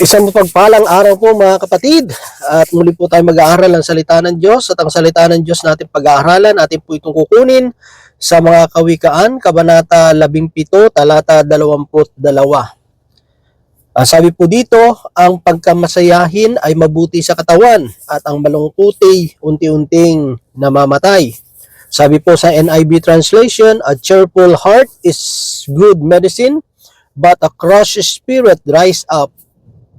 Isang mapagpalang araw po mga kapatid at muli po tayo mag-aaral ng salita ng Diyos at ang salita ng Diyos natin pag-aaralan atin po itong kukunin sa mga kawikaan, Kabanata 17, talata 22. Sabi po dito, ang pagkamasayahin ay mabuti sa katawan at ang malungkuti unti-unting namamatay. Sabi po sa NIV translation, a cheerful heart is good medicine, but a crushed spirit dries up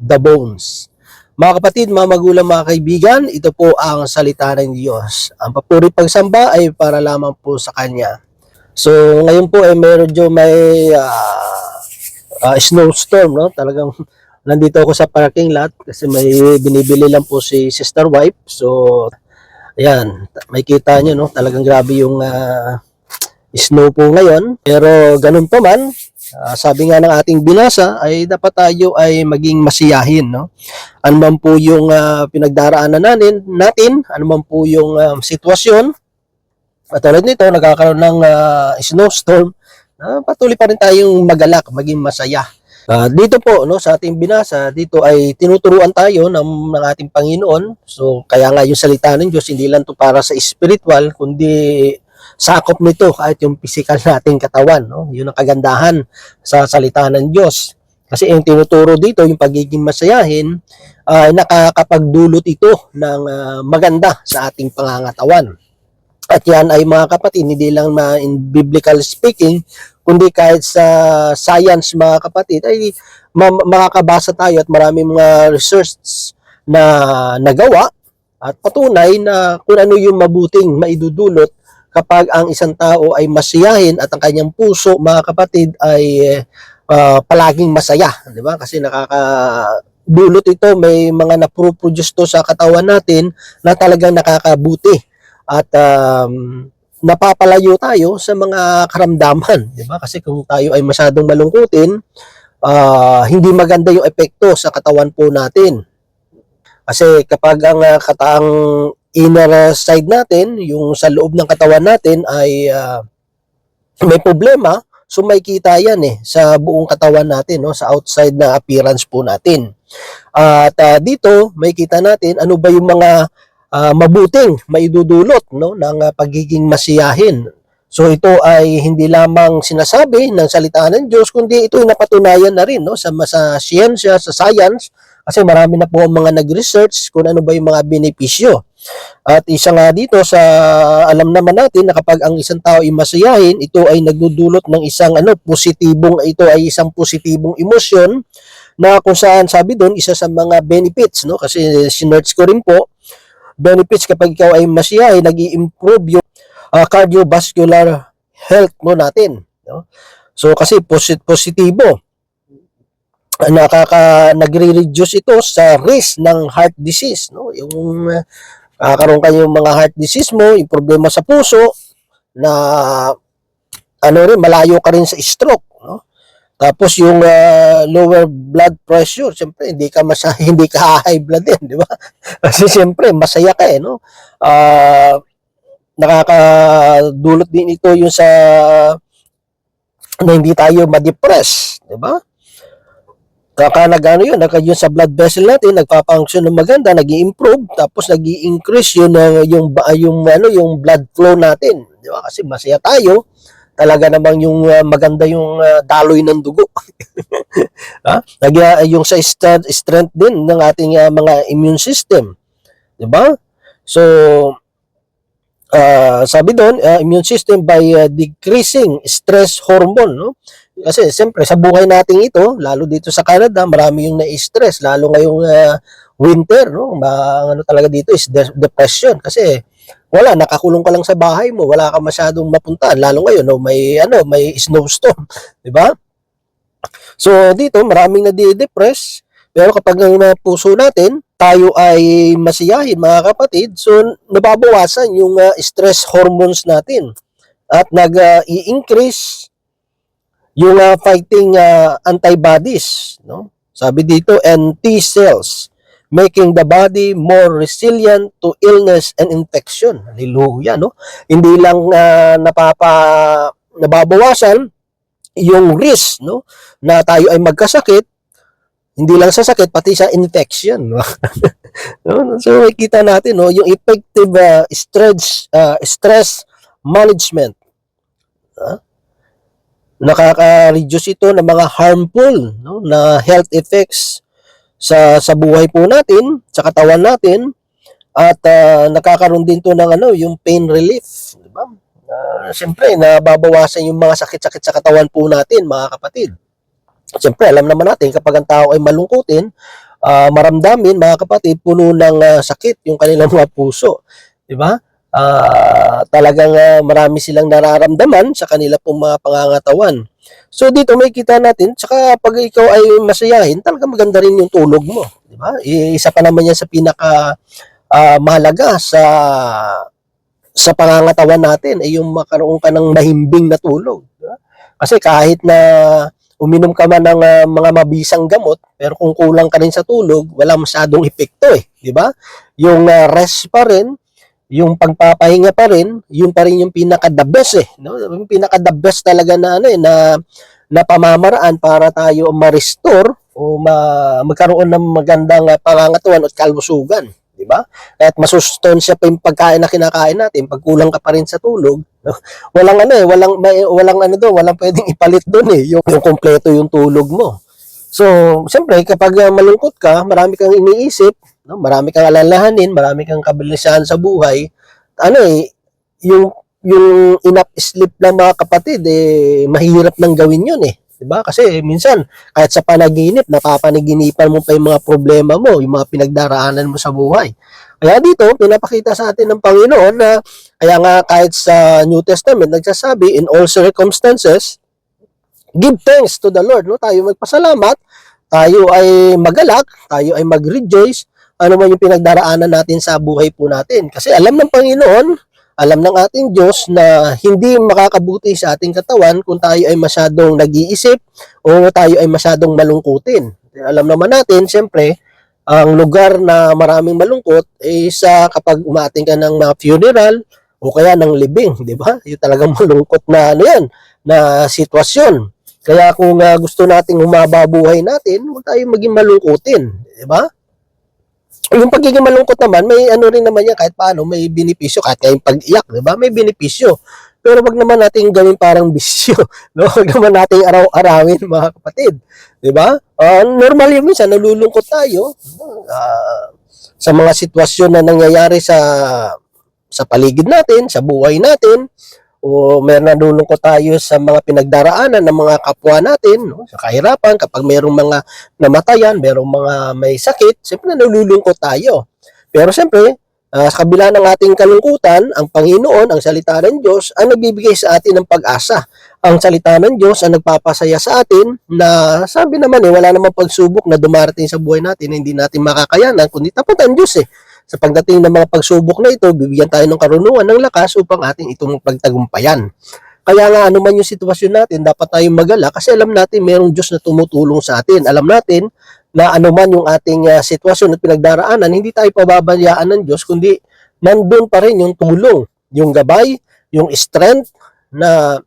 the bones. Mga kapatid, mga magulang, mga kaibigan, ito po ang salita ng Diyos. Ang papuri pagsamba ay para lamang po sa Kanya. So, ngayon po ay medyo may snowstorm, no? Talagang nandito ako sa parking lot kasi may binibili lang po si Sister Wife. So, ayan, may kita nyo, no? Talagang grabe yung snow po ngayon. Pero ganun pa man, sabi nga ng ating binasa ay dapat tayo ay maging masiyahin, no? Ano man po yung pinagdaraanan natin, ano man po yung sitwasyon. At tulad nito, nagkakaroon ng snowstorm, patuloy pa rin tayong magalak, maging masaya. Dito po, no, sa ating binasa, dito ay tinuturuan tayo ng ating Panginoon. So, kaya nga yung salita ng Diyos, hindi lang to para sa spiritual, kundi sakop nito kahit yung physical nating katawan, no? Yun ang kagandahan sa salita ng Diyos. Kasi yung tinuturo dito, yung pagiging masayahin, nakakapagdulot ito ng maganda sa ating pangangatawan. At yan ay mga kapatid, hindi lang in biblical speaking, kundi kahit sa science mga kapatid, ay makakabasa tayo at maraming mga research na nagawa at patunay na kung ano yung mabuting maidudulot kapag ang isang tao ay masiyahin at ang kanyang puso, mga kapatid, ay palaging masaya, di ba? Kasi nakakadulot ito, may mga naproproduce to sa katawan natin na talagang nakakabuti at napapalayo tayo sa mga karamdaman, di ba? Kasi kung tayo ay masyadong malungkutin, hindi maganda yung epekto sa katawan po natin. Kasi kapag ang kataang inner side natin, yung sa loob ng katawan natin ay may problema, so may kita yan sa buong katawan natin, no, sa outside na appearance po natin. At dito may kita natin ano ba yung mga mabuting maidudulot, no, ng pagiging masiyahin. So ito ay hindi lamang sinasabi ng salita ng Diyos, kundi ito ay napatunayan na rin, no, sa siyensya, sa science, kasi marami na po ang mga nag-research kung ano ba yung mga benepisyo. At isa nga dito sa alam naman natin na kapag ang isang tao ay masayahin, ito ay nagdudulot ng isang isang positibong emosyon na kung saan sabi doon isa sa mga benefits, no, kasi sinearch ko rin po, benefits kapag ikaw ay masiyahin, nag-i-improve yung cardiovascular health mo natin, no? So kasi positibo, nagre-reduce ito sa risk ng heart disease, no? Yung kakaroon kayo yung mga heart disease mo, yung problema sa puso, na malayo ka rin sa stroke, no? Tapos yung lower blood pressure, siyempre hindi ka high blood din, di ba? Kasi siyempre masaya ka no? Nakakadulot din ito yung sa na hindi tayo ma-depress, di ba? Yun sa blood vessel natin nagpa-function ng maganda, nag-i-improve, tapos nag-i-increase yung blood flow natin, di ba? Kasi masaya tayo, talaga namang yung maganda yung daloy ng dugo. Yung sa strength din ng ating mga immune system, di ba? So sabi doon, immune system by decreasing stress hormone, no? Kasi siyempre sa buhay natin ito, lalo dito sa Canada, marami yung na-stress, lalo ngayong winter, no? Talaga dito is depression kasi wala, nakakulong ka lang sa bahay mo, wala ka masyadong mapuntahan, lalo ngayon, no, may snowstorm, di ba? So dito maraming nadi-depress, pero kapag ang puso natin, tayo ay masiyahin mga kapatid, so nababawasan yung stress hormones natin at nag-i-increase yung fighting antibodies, no? Sabi dito, and T cells, making the body more resilient to illness and infection. Hallelujah, no? Hindi lang nababawasan yung risk, no, na tayo ay magkasakit, Hindi lang sa sakit, pati sa infection. No? So, makikita natin, no, yung effective stress management. Nakaka-reduce ito ng mga harmful, no, na health effects sa buhay po natin, sa katawan natin, at nakakaroon din to ng yung pain relief, di ba? Siyempre, nababawasan yung mga sakit-sakit sa katawan po natin, mga kapatid. Siyempre, alam naman natin, kapag ang tao ay malungkutin, maramdamin, mga kapatid, puno ng sakit yung kanilang mga puso. Di ba? Talagang marami silang nararamdaman sa kanila pong mga pangangatawan. So dito may kita natin, tsaka pag ikaw ay masayahin, talaga maganda rin yung tulog mo. Di ba? Isa pa naman yan sa pinaka mahalaga sa pangangatawan natin ay yung makaroon ka ng mahimbing na tulog. Di ba? Kasi kahit na uminom ka man ng mga mabisang gamot, pero kung kulang ka rin sa tulog, wala masyadong epekto eh, di ba? Yung rest pa rin, yung pagpapahinga pa rin, yung pa rin yung pinaka-the best eh, no? Yung pinaka-the best talaga na na pamamaraan para tayo ma-restore o magkaroon ng magandang pangangatawan at kalusugan, di ba? Kahit masustansya pa yung pagkain na kinakain natin, pag kulang ka pa rin sa tulog, no? Walang walang pwedeng ipalit doon eh, yung kompleto yung tulog mo. So, siyempre kapag malungkot ka, marami kang iniisip, no? Marami kang alalahanin, marami kang kabalisahan sa buhay. Yung enough sleep ng mga kapatid mahirap nang gawin 'yun eh. 'Di ba? Kasi minsan kahit sa panaginip, napapanaginipan mo pa yung mga problema mo, yung mga pinagdaraanan mo sa buhay. Kaya dito, pinapakita sa atin ng Panginoon na kaya nga kahit sa New Testament nagsasabi, in all circumstances, give thanks to the Lord, no? Tayo magpasalamat, tayo ay magalak, tayo ay mag-rejoice, ano man yung pinagdaraanan natin sa buhay po natin. Kasi alam ng Panginoon, alam ng ating Diyos na hindi makakabuti sa ating katawan kung tayo ay masyadong nag-iisip o tayo ay masyadong malungkutin. Alam naman natin, siyempre, ang lugar na maraming malungkot ay kapag umating ka ng mga funeral o kaya ng libing, di ba? Yung talagang malungkot na na sitwasyon. Kaya kung gusto nating humaba buhay natin, huwag tayo maging malungkutin, di ba? Yung pagiging malungkot naman, may rin naman yan kahit paano, may benepisyo, kahit kayong pag-iyak, di ba? May benepisyo. Pero wag naman nating gawin parang bisyo, no? Wag naman nating araw-arawin, mga kapatid, di ba? Normal yung minsan, nalulungkot tayo sa mga sitwasyon na nangyayari sa paligid natin, sa buhay natin, o meron nalulungkot tayo sa mga pinagdaraanan ng mga kapwa natin, no? Sa kahirapan, kapag mayroong mga namatayan, mayroong mga may sakit, siyempre nalulungkot tayo. Pero siyempre, sa kabila ng ating kalungkutan, ang Panginoon, ang salita ng Diyos, ang nagbibigay sa atin ng pag-asa. Ang salita ng Diyos ang nagpapasaya sa atin na sabi naman wala namang pagsubok na dumarating sa buhay natin na hindi natin makakayanan, kundi tapat ang Diyos eh. Sa pagdating ng mga pagsubok na ito, bibigyan tayo ng karunungan ng lakas upang ating itong pagtagumpayan. Kaya nga, ano man yung sitwasyon natin, dapat tayong magala kasi alam natin mayroong Diyos na tumutulong sa atin. Alam natin na ano man yung ating sitwasyon at pinagdaraanan, hindi tayo pababayaan ng Diyos, kundi nandun pa rin yung tulong, yung gabay, yung strength na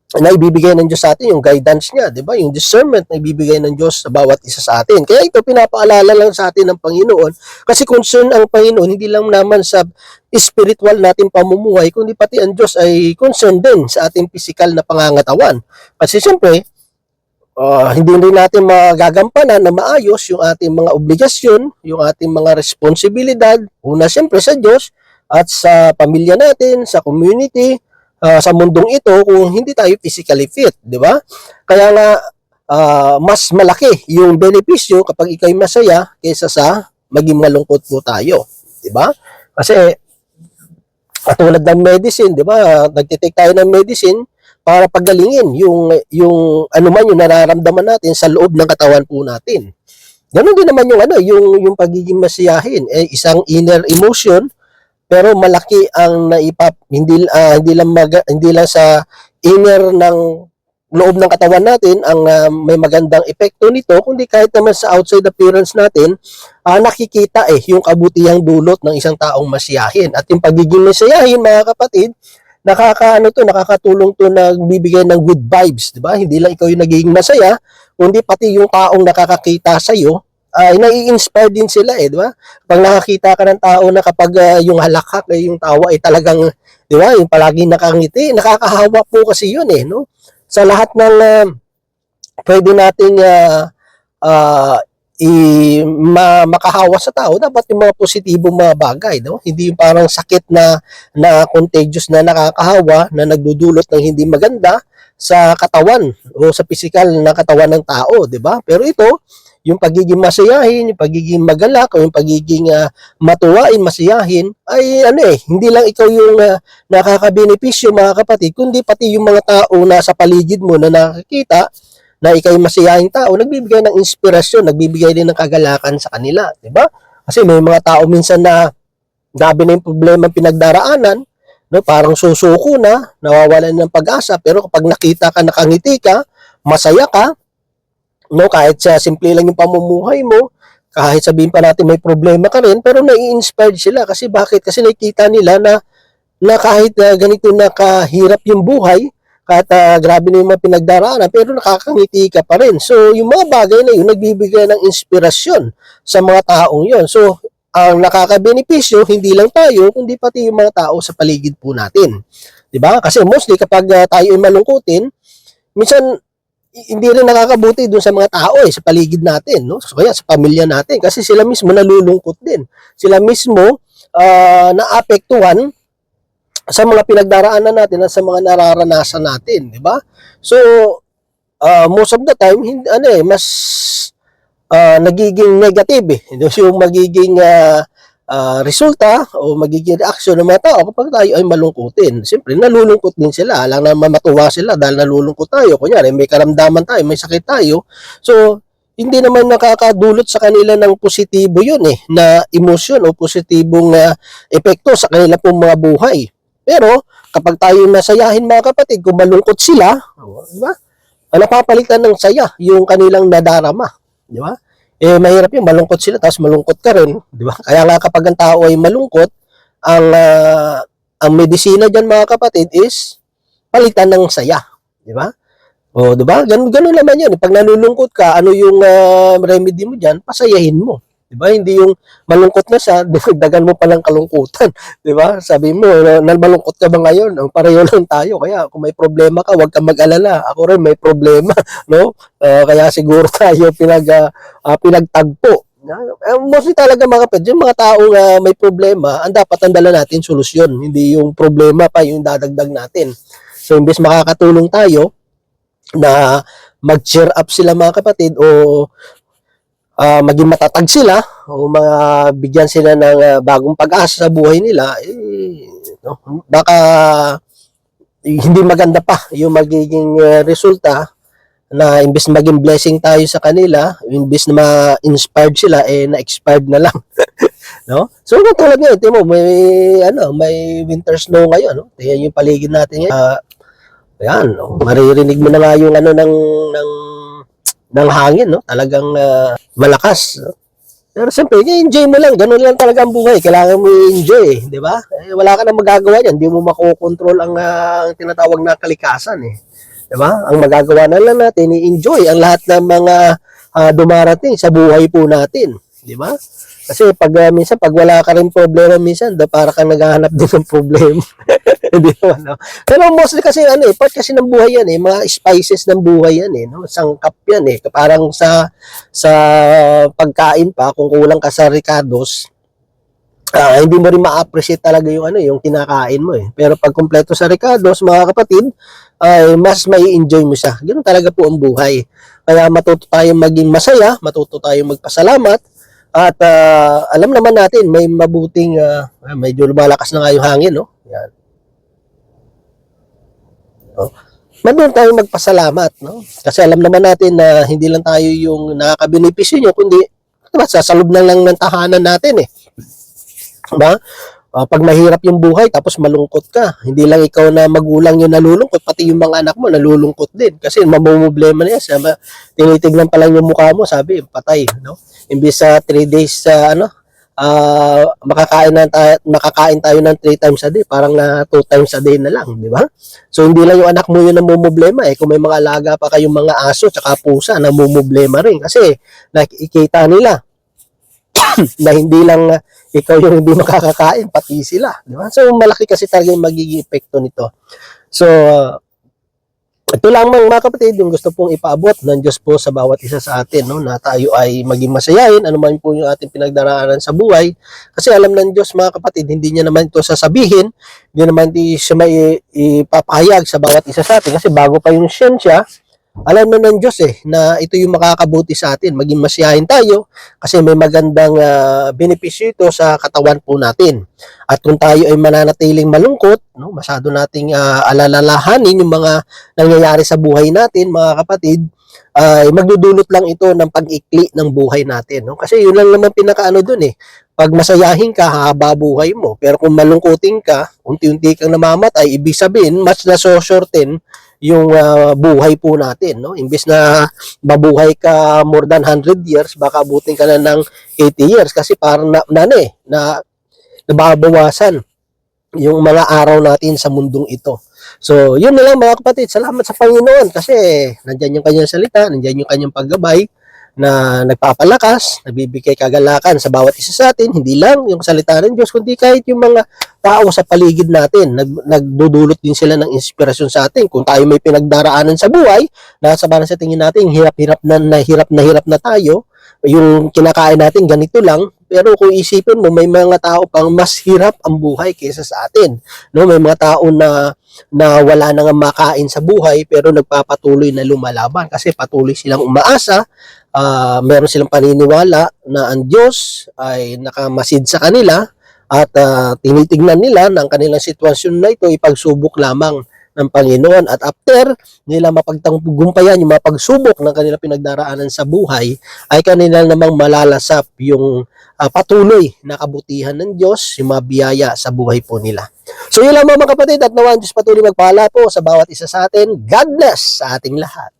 ibibigay ng Diyos sa atin, yung guidance niya, di ba? Yung discernment na ibibigay ng Diyos sa bawat isa sa atin. Kaya ito, pinapaalala lang sa atin ng Panginoon kasi concern ang Panginoon, hindi lang naman sa spiritual natin pamumuhay, kundi pati ang Diyos ay concerned din sa ating physical na pangangatawan. Kasi siyempre, hindi rin natin magagampanan na maayos yung ating mga obligasyon, yung ating mga responsibilidad, una siyempre sa Diyos at sa pamilya natin, sa community, sa mundong ito kung hindi tayo physically fit, di ba? Kaya nga mas malaki yung benepisyo kapag ikaw'y masaya kaysa sa maging malungkot po tayo, di ba? Kasi katulad ng medicine, di ba? Nagtitake tayo ng medicine para pagalingin yung ano man yung nararamdaman natin sa loob ng katawan po natin. Ganun din naman yung pagiging masiyahin, isang inner emotion. Pero malaki ang hindi lang sa inner ng loob ng katawan natin ang may magandang epekto nito, kundi kahit naman sa outside appearance natin, nakikita yung kabutihang dulot ng isang taong masiyahin. At yung pagiging masiyahin, mga kapatid, nakakatulong to na bibigay ng good vibes, di ba? Hindi lang ikaw yung nagiging masaya, kundi pati yung taong nakakakita sa iyo ay nai-inspire din sila di ba? Pag nakakita ka ng tao na kapag yung halakhak yung tawa ay talagang, di ba, yung palaging nakangiti, nakakahawa po kasi yun no? Sa lahat ng pwede nating uh, makahawa sa tao, dapat yung mga positibong mga bagay, no? Hindi yung parang sakit na contagious na nakakahawa, na nagdudulot ng hindi maganda sa katawan o sa physical na katawan ng tao, di ba? Pero ito, yung pagiging masayahin, yung pagiging magalak, o yung pagiging matuwain, masiyahin, ay hindi lang ikaw yung nakakabenepisyo mga kapatid, kundi pati yung mga tao na sa paligid mo na nakikita na ikaw yung masayahing tao, nagbibigay ng inspirasyon, nagbibigay din ng kagalakan sa kanila, di ba? Kasi may mga tao minsan na grabe na yung problema pinagdaraanan, no, parang susuko na, nawawalan ng pag-asa, pero kapag nakita ka, nakangiti ka, masaya ka, no, kahit sa simple lang yung pamumuhay mo, kahit sabihin pa natin may problema ka rin, pero nai-inspired sila. Kasi bakit? Kasi nakikita nila na kahit ganito na kahirap yung buhay, kahit grabe na yung mga pinagdaraanan, pero nakakangiti ka pa rin. So, yung mga bagay na yun, nagbibigay ng inspirasyon sa mga taong yun. So, ang nakakabenepisyo, hindi lang tayo, kundi pati yung mga tao sa paligid po natin. Diba? Kasi mostly, kapag tayo ay malungkutin, minsan, hindi rin nakakabuti dun sa mga tao sa paligid natin, no? So, kaya sa pamilya natin, kasi sila mismo nalulungkot din. Sila mismo naapektuhan sa mga pinagdaraanan natin at sa mga nararanasan natin, di ba? So, most of the time, mas nagiging negative yung magiging resulta o magiging reaksyon ng mga tao kapag tayo ay malungkutin. Siyempre, nalulungkot din sila. Alam na matuwa sila dahil nalulungkot tayo. Kunyari, may karamdaman tayo, may sakit tayo. So, hindi naman nakakadulot sa kanila ng positibo yun na emosyon o positibong epekto sa kanila pong mga buhay. Pero, kapag tayo nasayahin mga kapatid, kung malungkot sila, di ba? Napapalitan ng saya yung kanilang nadarama. Di ba? Mahirap yung malungkot sila, tapos malungkot ka rin. Di ba? Kaya nga kapag ang tao ay malungkot, ang medisina dyan mga kapatid is palitan ng saya. Di ba? O, di ba? Ganun naman yan. Pag nalulungkot ka, ano yung remedy mo dyan? Pasayahin mo. Diba? Hindi yung malungkot na siya, dagdagan mo palang kalungkutan. Diba? Sabi mo, malungkot ka ba ngayon? Pareho lang tayo. Kaya kung may problema ka, huwag kang mag-alala. Ako rin may problema. No? Kaya siguro tayo pinagtagpo. Mostly talaga mga kapatid, yung mga taong may problema, ang dapat ang dala natin solusyon. Hindi yung problema pa yung dadagdag natin. So, imbes makakatulong tayo na mag-cheer up sila mga kapatid o maging matatag sila o bigyan sila ng bagong pag-asa sa buhay nila, baka hindi maganda pa yung magiging resulta na imbes maging blessing tayo sa kanila, imbes na ma-inspired sila, na-expired na lang. No? So, kung tulad ngayon, tingnan mo, may winter snow ngayon, no? Tingnan yung paligid natin ngayon. Ayan, no? Maririnig mo na nga yung ng hangin, no? Talagang malakas. No? Pero siyempre, enjoy mo lang. Ganun lang talaga ang buhay. Kailangan mo i-enjoy, di ba? Wala ka na magagawa yan. Hindi mo makokontrol ang tinatawag na kalikasan, di ba? Ang magagawa na lang natin, i-enjoy ang lahat ng mga dumarating sa buhay po natin, di ba? Kasi minsan pag wala ka rin problema minsan, para kang naghahanap din ng problema. Hindi naman, no? Pero mostly kasi part kasi ng buhay yan mga spices ng buhay yan no? Sangkap yan parang sa pagkain pa, kung kulang ka sa Ricardo's, hindi mo rin ma-appreciate talaga yung kinakain mo Pero pag kumpleto sa Ricardo's, mga kapatid, ay mas mai-enjoy mo siya. Ganun talaga po ang buhay. Kaya matuto tayong maging masaya, matuto tayong magpasalamat. At alam naman natin, may mabuting, medyo lumalakas na nga yung hangin, no? Yan. No? Doon tayo magpasalamat, no? Kasi alam naman natin na hindi lang tayo yung nakakabenepisyo nyo, kundi diba, sa loob na lang ng tahanan natin Diba? Pag mahirap yung buhay, tapos malungkot ka, hindi lang ikaw na magulang yung nalulungkot, pati yung mga anak mo nalulungkot din. Kasi mamumblema na yan. Tinitignan pa lang yung mukha mo, sabi, patay, no? Imbis sa 3 days makakain tayo ng 3 times a day, parang na 2 times a day na lang, di ba? So hindi lang yung anak mo yun ang mumblema kung may mga alaga pa kayong mga aso tsaka pusa na mumblema rin kasi nakikita nila na hindi lang ikaw yung hindi makakakain, pati sila, di ba? So malaki kasi talaga yung magiging epekto nito. So ito lamang mga kapatid, yung gusto pong ipaabot ng Diyos po sa bawat isa sa atin, no, na tayo ay maging masayahin, ano man po yung ating pinagdaraanan sa buhay. Kasi alam ng Diyos mga kapatid, hindi niya naman ito sasabihin, hindi naman siya may ipapahayag sa bawat isa sa atin. Kasi bago pa yung siyensya, alam na ng Diyos na ito yung makakabuti sa atin, maging masiyahin tayo kasi may magandang benepisyo ito sa katawan po natin. At kung tayo ay mananatiling malungkot, no, masyado nating alalalahanin yung mga nangyayari sa buhay natin, mga kapatid, ay magdudulot lang ito ng pag-ikli ng buhay natin. No? Kasi yun lang naman pinakaano dun Pag masayahin ka, hahaba buhay mo. Pero kung malungkutin ka, unti-unti kang namamatay, ibig sabihin, mas na-shorten yung buhay po natin, no? Imbes na mabuhay ka more than 100 years, baka abutin ka na ng 80 years kasi parang na nababawasan yung mga araw natin sa mundong ito. So, yun na lang mga kapatid. Salamat sa Panginoon kasi nandyan yung kanyang salita, nandyan yung kanyang paggabay na nagpapalakas, nagbibigay kagalakan sa bawat isa sa atin, hindi lang yung salita ng Diyos, kundi kahit yung mga tao sa paligid natin, nagdudulot din sila ng inspirasyon sa atin. Kung tayo may pinagdaraanan sa buhay, nasa sa tingin natin, hirap na tayo, yung kinakain natin ganito lang, pero kung isipin mo, may mga tao pang mas hirap ang buhay kaysa sa atin. No, may mga tao na wala nang makain sa buhay pero nagpapatuloy na lumalaban kasi patuloy silang umaasa, meron silang paniniwala na ang Diyos ay nakamasid sa kanila at tinitignan nila na ang kanilang sitwasyon na ito ipagsubok lamang ng Panginoon at after nila mapagtagumpayan yung mapagsubok ng kanilang pinagdaraanan sa buhay ay kanila namang malalasap yung patuloy na kabutihan ng Diyos, yung mga biyaya sa buhay po nila. So yun lang mga kapatid at nawa ang Diyos patuloy magpala po sa bawat isa sa atin. God bless sa ating lahat.